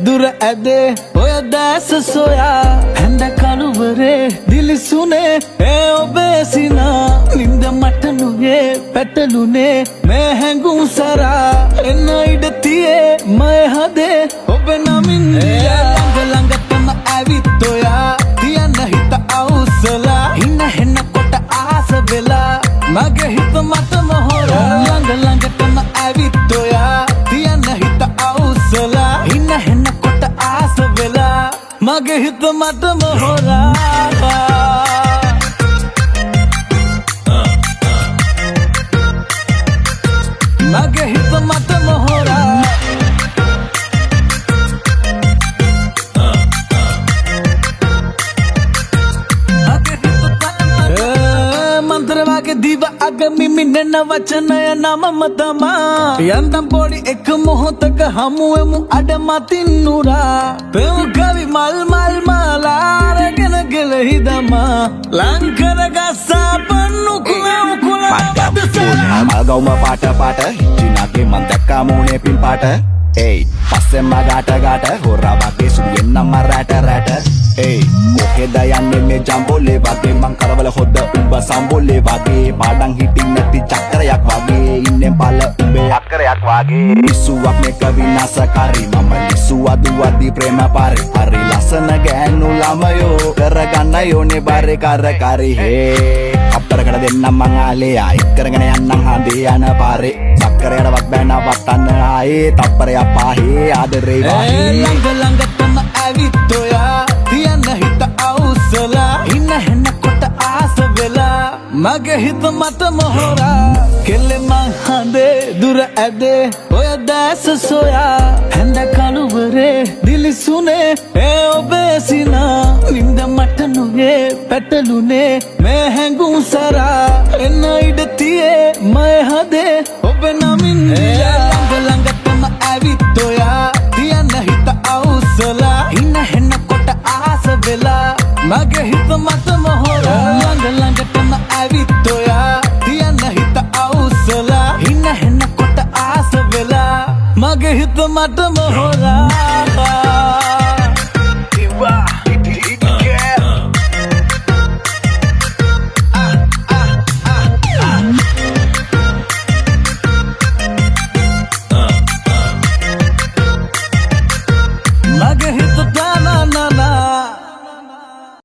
දුර ඇදේ ඔය දැස සොයා හැඳ කළුවරේ දිලිසුනේ ඒ ඔබේ සිනා නින්ද මට නුයේ පැටලුනේ මේ හැඟුම් සරා එන්න ඉඩ තියේ මය හදේ ඔබ නමින් ළඟ ළඟටම ඇවිත් ඔයා තියන්න හිත අවුස්සලා ඉන්න හෙන්න කොට ආස වෙලා මගේ හිත මතම හොරා ළඟ ළඟටම ඇවිත් ඔයා තියන්න හිත අවුස්සලා ඉන්න හෙන්න කොට ආස වෙලා මගේ හිත මතම හොරා මගේ හිත මතම හොරා मंत्रवागे दीवा अगमी मिन्न वचनय नामम तमा यंतम पोड़ी एक मोहतक हमुएमु अडमतिन्नुरा पेउ कवि मल मल मलारगन गिलहिदमा लंकर गस्सा पन्नु कुलम कुलम Magawma pata-pata Hinjinake mantekka mune pimpata Hey, passemma gata-gata Hora wage suduwenna rata-rata Hey, කොහෙද යන්නේ මේ ජම්බෝලේ වගේ මං කරවල හොද්ද උඹ සම්බෝලේ වගේ පාඩම් හිටින් නැති චක්‍රයක් වගේ ඉන්නේ බල උඹේ අක්කරයක් වගේ ඉස්සුවක් මේක විනාශකාරී මම ලිස්සුවදුවදී ප්‍රේම පාරේ හරි ලස්සන ගෑනු ළමයෝ කරගන්න යෝනේ බාරේ කරකාරී හේ අප්පරකට දෙන්නම් මං ආලේ ආයි කරගෙන යන්නම් හදේ යන පාරේ සක්කරයටවත් බෑන වටන්න ආයේ තප්පරයක් පාහේ ආදරේ වාහේ ළඟ ළඟටම ඇවිත් ඔයා තියන්න හිත අවුස්සලා ඉන්න හෙන්න කොට ආස වෙලා මගේ හිත මතම හොරා කෙල්ලෙ මං හඳේ දුර ඇදේ ඔය දැස සොයා හැඳ කළුවරේ දිලිසුනේ ඒ ඔබේ සිනා නින්ද මට නුයේ පැටලුනේ මේ හැඟුම් සරා එන්න ඉඩ තියේ මය හදේ ඔබ නමින් ළඟ ළඟටම ඇවිත් ඔයා තියන්න හිත අවුස්සලා ඉන්න හෙන්න කොට ආස වෙලා මගේ හිත මතම හොරා ළඟ ළඟටම ඇවිත් ඔයා තියන්න හිත අවුස්සලා ඉන්න හෙන්න කොට ආස වෙලා මගේ හිත මතම හොරා